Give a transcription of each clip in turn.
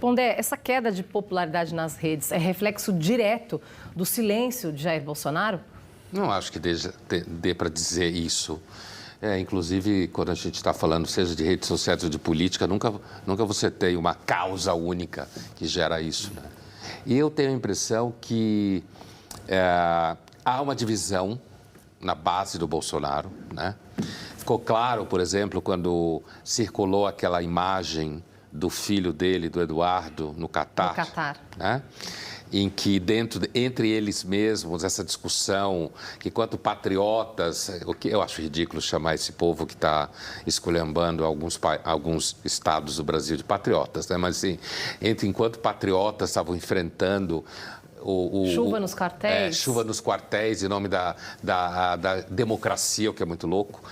Pondé, essa queda de popularidade nas redes é reflexo direto do silêncio de Jair Bolsonaro? Não acho que dê para dizer isso. Inclusive, quando a gente está falando, seja de redes sociais ou de política, nunca você tem uma causa única que gera isso, né? E eu tenho a impressão que há uma divisão na base do Bolsonaro, né? Ficou claro, por exemplo, quando circulou aquela imagem do filho dele, do Eduardo, no Catar. No Catar. Né? Em que entre eles mesmos, essa discussão que quanto patriotas, o que eu acho ridículo chamar esse povo que está esculhambando alguns estados do Brasil de patriotas, né? Mas assim, enquanto patriotas estavam enfrentando chuva nos quartéis. Chuva nos quartéis, em nome da democracia, o que é muito louco.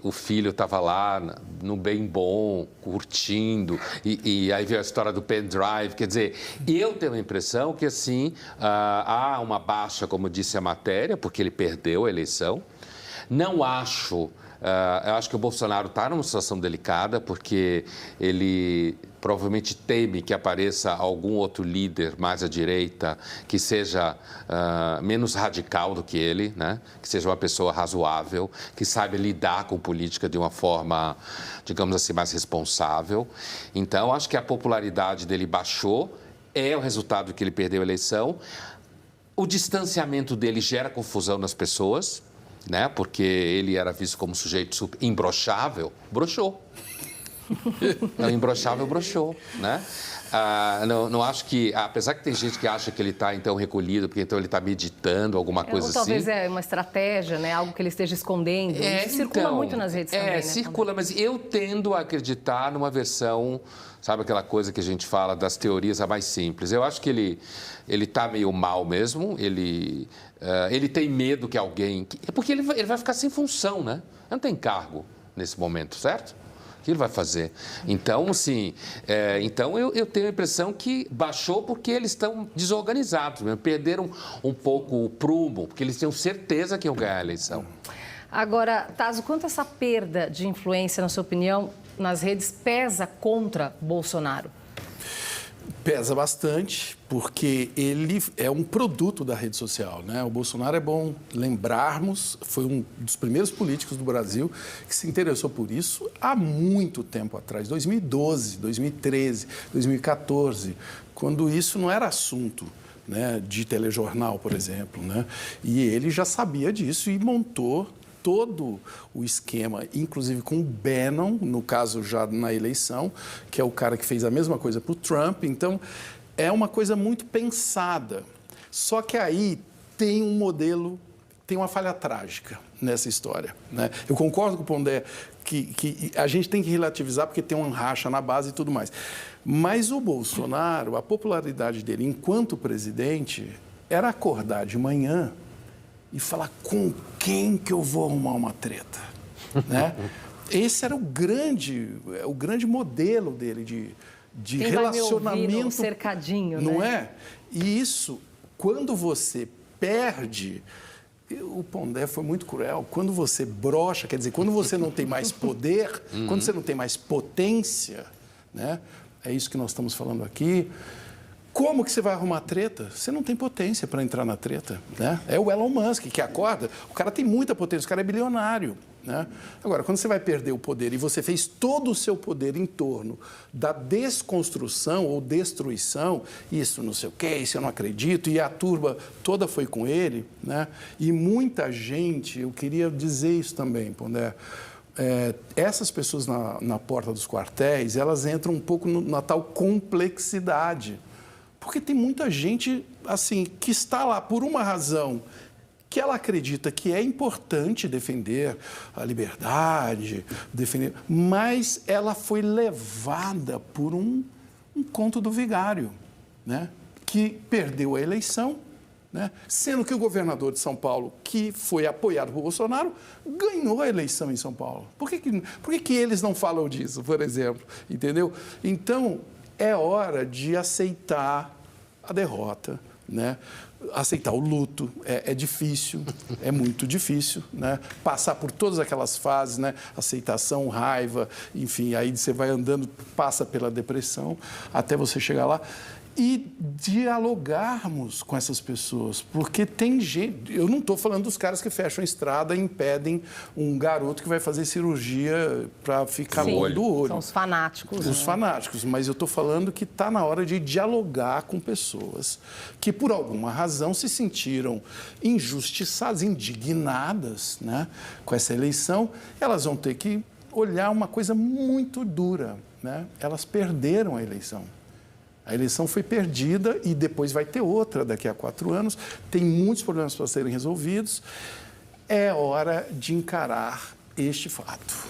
O filho estava lá no bem bom, curtindo, e aí veio a história do pendrive. Quer dizer, eu tenho a impressão que, assim, há uma baixa, como disse a matéria, porque ele perdeu a eleição. Não acho... eu acho que o Bolsonaro está numa situação delicada, porque ele provavelmente teme que apareça algum outro líder mais à direita que seja menos radical do que ele, né? Que seja uma pessoa razoável, que saiba lidar com política de uma forma, digamos assim, mais responsável. Então, acho que a popularidade dele baixou, é o resultado de que ele perdeu a eleição. O distanciamento dele gera confusão nas pessoas, né? Porque ele era visto como um sujeito super imbrochável, broxou. O imbrochável broxou, né? Não acho que, apesar que tem gente que acha que ele está então recolhido, porque então ele está meditando, alguma coisa assim. Talvez é uma estratégia, né? Algo que ele esteja escondendo. Isso circula muito nas redes também, né? Circula, mas eu tendo a acreditar numa versão, sabe aquela coisa que a gente fala das teorias a mais simples. Eu acho que ele está meio mal mesmo, ele tem medo que alguém... Porque ele vai ficar sem função, né? Ele não tem cargo nesse momento, certo? O que ele vai fazer? Então, assim, eu tenho a impressão que baixou porque eles estão desorganizados, mesmo, perderam um pouco o prumo, porque eles tinham certeza que iam ganhar a eleição. Agora, Tasso, quanto essa perda de influência, na sua opinião, nas redes pesa contra Bolsonaro? Pesa bastante, porque ele é um produto da rede social, né? O Bolsonaro, é bom lembrarmos, foi um dos primeiros políticos do Brasil que se interessou por isso há muito tempo atrás, 2012, 2013, 2014, quando isso não era assunto, né, de telejornal, por exemplo, né? E ele já sabia disso e montou todo o esquema, inclusive com o Bannon, no caso já na eleição, que é o cara que fez a mesma coisa para o Trump. Então, é uma coisa muito pensada. Só que aí tem um modelo, tem uma falha trágica nessa história, né? Eu concordo com o Pondé que a gente tem que relativizar porque tem uma racha na base e tudo mais. Mas o Bolsonaro, a popularidade dele enquanto presidente era acordar de manhã e falar com quem que eu vou arrumar uma treta, né? Esse era o grande modelo dele de quem relacionamento. vai me ouvir no cercadinho, não né? é? E isso, quando você perde, o Pondé foi muito cruel, quando você brocha, quer dizer, quando você não tem mais poder, quando você não tem mais potência, né? É isso que nós estamos falando aqui. Como que você vai arrumar treta? Você não tem potência para entrar na treta, né? É o Elon Musk que acorda, o cara tem muita potência, o cara é bilionário, né? Agora, quando você vai perder o poder e você fez todo o seu poder em torno da desconstrução ou destruição, isso não sei o quê, isso eu não acredito, e a turba toda foi com ele, né? E muita gente, eu queria dizer isso também, Pondé, essas pessoas na porta dos quartéis, elas entram um pouco na tal complexidade. Porque tem muita gente, assim, que está lá por uma razão que ela acredita que é importante defender a liberdade, mas ela foi levada por um conto do vigário, né? Que perdeu a eleição, né? Sendo que o governador de São Paulo, que foi apoiado por Bolsonaro, ganhou a eleição em São Paulo. Por que eles não falam disso, por exemplo? Entendeu? Então, é hora de aceitar a derrota, né? aceitar o luto é difícil, é muito difícil, né? Passar por todas aquelas fases, né? Aceitação, raiva, enfim, aí você vai andando, passa pela depressão, até você chegar lá. E dialogarmos com essas pessoas, porque tem gente... Eu não estou falando dos caras que fecham a estrada e impedem um garoto que vai fazer cirurgia para ficar bom do olho. São os fanáticos. Os fanáticos, mas eu estou falando que está na hora de dialogar com pessoas que, por alguma razão, se sentiram injustiçadas, indignadas, né, com essa eleição. Elas vão ter que olhar uma coisa muito dura, né? Elas perderam a eleição. A eleição foi perdida e depois vai ter outra daqui a 4 anos. Tem muitos problemas para serem resolvidos. É hora de encarar este fato.